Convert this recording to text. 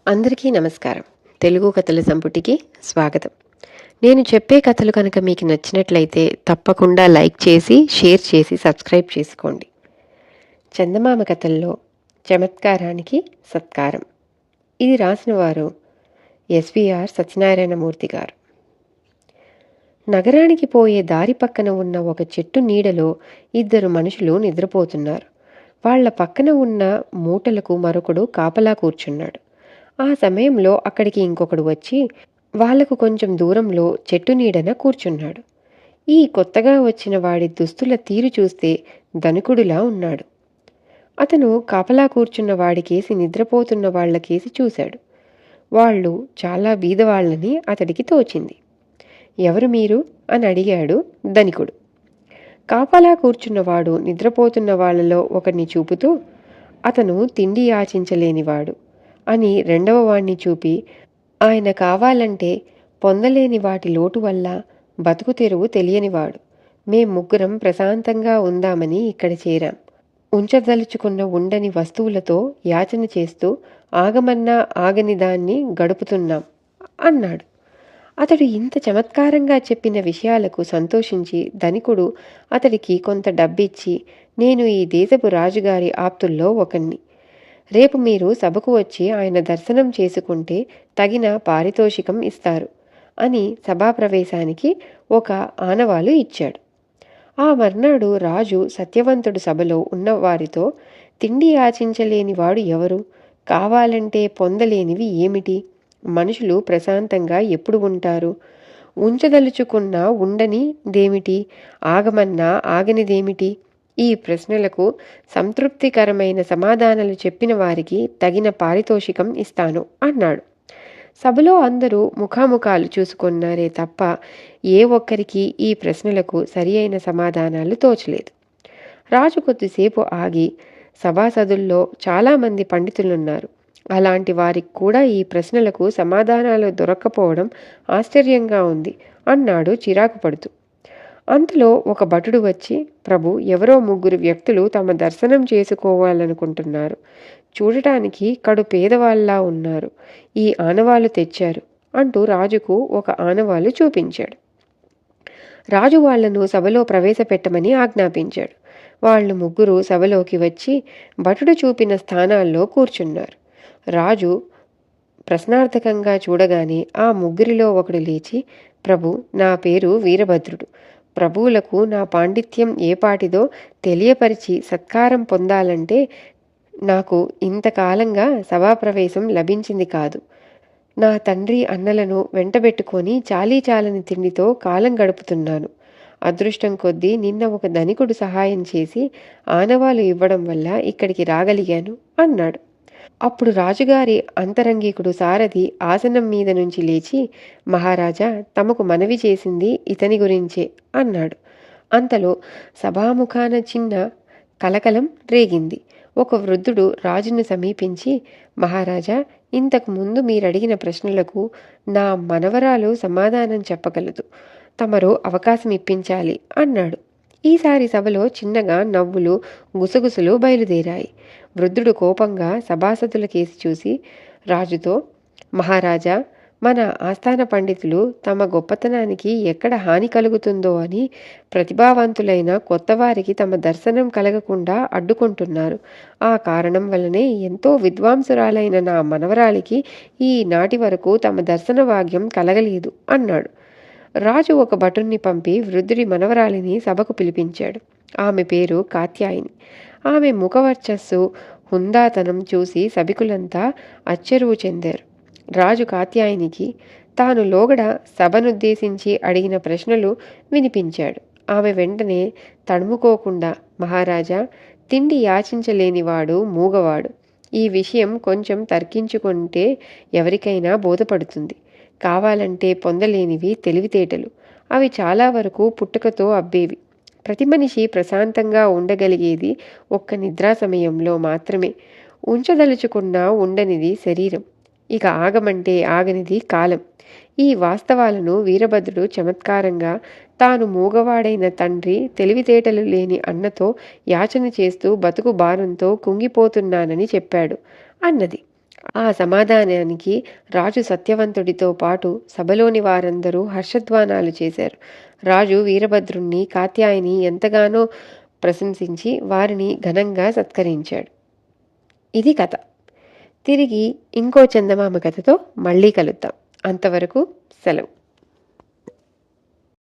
అందరికీ నమస్కారం. తెలుగు కథల సంపుటికి స్వాగతం. నేను చెప్పే కథలు కనుక మీకు నచ్చినట్లయితే తప్పకుండా లైక్ చేసి, షేర్ చేసి, సబ్స్క్రైబ్ చేసుకోండి. చందమామ కథల్లో చమత్కారానికి సత్కారం. ఇది రాసిన వారు ఎస్విఆర్ సత్యనారాయణమూర్తి గారు. నగరానికి పోయే దారి పక్కన ఉన్న ఒక చెట్టు నీడలో ఇద్దరు మనుషులు నిద్రపోతున్నారు. వాళ్ల పక్కన ఉన్న మూటలకు మరొకడు కాపలా కూర్చున్నాడు. ఆ సమయంలో అక్కడికి ఇంకొకడు వచ్చి వాళ్లకు కొంచెం దూరంలో చెట్టు నీడన కూర్చున్నాడు. ఈ కొత్తగా వచ్చిన వాడి దుస్తుల తీరు చూస్తే ధనికుడిలా ఉన్నాడు. అతను కాపలా కూర్చున్న వాడికేసి నిద్రపోతున్న వాళ్లకేసి చూశాడు. వాళ్ళు చాలా బీదవాళ్లని అతడికి తోచింది. ఎవరు మీరు అని అడిగాడు ధనికుడు. కాపలా కూర్చున్నవాడు నిద్రపోతున్న వాళ్లలో ఒకరిని చూపుతూ, అతను తిండి యాచించలేనివాడు అని రెండవ వాణ్ణి చూపి, ఆయన కావాలంటే పొందలేని వాటి లోటు వల్ల బతుకు తెరువు తెలియనివాడు. మేం ముగ్గురం ప్రశాంతంగా ఉందామని ఇక్కడ చేరాం. ఉంచదలుచుకున్న ఉండని వస్తువులతో యాచన చేస్తూ ఆగమన్నా ఆగని దాన్ని గడుపుతున్నాం అన్నాడు. అతడు ఇంత చమత్కారంగా చెప్పిన విషయాలకు సంతోషించి ధనికుడు అతడికి కొంత డబ్బిచ్చి, నేను ఈ దేశపు రాజుగారి ఆప్తుల్లో ఒకణ్ణి. రేపు మీరు సభకు వచ్చి ఆయన దర్శనం చేసుకుంటే తగిన పారితోషికం ఇస్తారు అని సభాప్రవేశానికి ఒక ఆనవాలు ఇచ్చాడు. ఆ మర్నాడు రాజు సత్యవంతుడు సభలో ఉన్నవారితో, తిండి యాచించలేనివాడు ఎవరు? కావాలంటే పొందలేనివి ఏమిటి? మనుషులు ప్రశాంతంగా ఎప్పుడు ఉంటారు? ఉంచదలుచుకున్న ఉండని దేమిటి? ఆగమన్నా ఆగనిదేమిటి? ఈ ప్రశ్నలకు సంతృప్తికరమైన సమాధానాలు చెప్పిన వారికి తగిన పారితోషికం ఇస్తాను అన్నాడు. సభలో అందరూ ముఖాముఖాలు చూసుకున్నారే తప్ప ఏ ఒక్కరికి ఈ ప్రశ్నలకు సరి అయిన సమాధానాలు తోచలేదు. రాజు కొద్దిసేపు ఆగి, సభాసదుల్లో చాలామంది పండితులున్నారు. అలాంటి వారికి కూడా ఈ ప్రశ్నలకు సమాధానాలు దొరక్కపోవడం ఆశ్చర్యంగా ఉంది అన్నాడు చిరాకు పడుతూ. అంతలో ఒక భటుడు వచ్చి, ప్రభు, ఎవరో ముగ్గురు వ్యక్తులు తమ దర్శనం చేసుకోవాలనుకుంటున్నారు. చూడటానికి కడు పేదవాళ్ళలా ఉన్నారు. ఈ ఆనవాలు తెచ్చారు అంటూ రాజుకు ఒక ఆనవాలు చూపించాడు. రాజు వాళ్లను సభలో ప్రవేశపెట్టమని ఆజ్ఞాపించాడు. వాళ్ళు ముగ్గురు సభలోకి వచ్చి భటుడు చూపిన స్థానాల్లో కూర్చున్నారు. రాజు ప్రశ్నార్థకంగా చూడగానే ఆ ముగ్గురిలో ఒకడు లేచి, ప్రభు, నా పేరు వీరభద్రుడు. ప్రభువులకు నా పాండిత్యం ఏపాటిదో తెలియపరిచి సత్కారం పొందాలంటే నాకు ఇంతకాలంగా సభాప్రవేశం లభించింది కాదు. నా తండ్రి అన్నలను వెంటబెట్టుకొని చాలీచాలని తిండితో కాలం గడుపుతున్నాను. అదృష్టం కొద్దీ నిన్న ఒక ధనికుడు సహాయం చేసి ఆనవాలు ఇవ్వడం వల్ల ఇక్కడికి రాగలిగాను అన్నాడు. అప్పుడు రాజుగారి అంతరంగికుడు సారథి ఆసనం మీద నుంచి లేచి, మహారాజా, తమకు మనవి చేసింది ఇతని గురించే అన్నాడు. అంతలో సభాముఖాన చిన్న కలకలం రేగింది. ఒక వృద్ధుడు రాజును సమీపించి, మహారాజా, ఇంతకు ముందు మీరడిగిన ప్రశ్నలకు నా మనవరాలు సమాధానం చెప్పగలదు. తమరు అవకాశం ఇప్పించాలి అన్నాడు. ఈసారి సభలో చిన్నగా నవ్వులు, గుసగుసలు బయలుదేరాయి. వృద్ధుడు కోపంగా సభాసదుల కేసి చూసి రాజుతో, మహారాజా, మన ఆస్థాన పండితులు తమ గొప్పతనానికి ఎక్కడ హాని కలుగుతుందో అని ప్రతిభావంతులైన కొత్తవారికి తమ దర్శనం కలగకుండా అడ్డుకుంటున్నారు. ఆ కారణం వల్లనే ఎంతో విద్వాంసురాలైన నా మనవరాలికి ఈ నాటి వరకు తమ దర్శన భాగ్యం కలగలేదు అన్నాడు. రాజు ఒక భటుణ్ణి పంపి వృద్ధుడి మనవరాలిని సభకు పిలిపించాడు. ఆమె పేరు కాత్యాయిని. ఆమె ముఖవర్చస్సు, హుందాతనం చూసి సభికులంతా అచ్చెరువు చెందారు. రాజు కాత్యాయినికి తాను లోగడ సభనుద్దేశించి అడిగిన ప్రశ్నలు వినిపించాడు. ఆమె వెంటనే తడుముకోకుండా, మహారాజా, తిండి యాచించలేనివాడు మూగవాడు. ఈ విషయం కొంచెం తర్కించుకుంటే ఎవరికైనా బోధపడుతుంది. కావాలంటే పొందలేనివి తెలివితేటలు. అవి చాలా వరకు పుట్టుకతో అబ్బేవి. ప్రతి మనిషి ప్రశాంతంగా ఉండగలిగేది ఒక్క నిద్రా సమయంలో మాత్రమే. ఉంచదలుచుకున్న ఉండనిది శరీరం. ఇక ఆగమంటే ఆగనిది కాలం. ఈ వాస్తవాలను వీరభద్రుడు చమత్కారంగా తాను మూగవాడైన తండ్రి, తెలివితేటలు లేని అన్నతో యాచన చేస్తూ బతుకు భారంతో కుంగిపోతున్నానని చెప్పాడు అన్నది. ఆ సమాధానానికి రాజు సత్యవంతుడితో పాటు సభలోని వారందరూ హర్షధ్వానాలు చేశారు. రాజు వీరభద్రుణ్ణి, కాత్యాయని ఎంతగానో ప్రశంసించి వారిని ఘనంగా సత్కరించాడు. ఇది కథ. తిరిగి ఇంకో చందమామ కథతో మళ్ళీ కలుద్దాం. అంతవరకు సెలవు.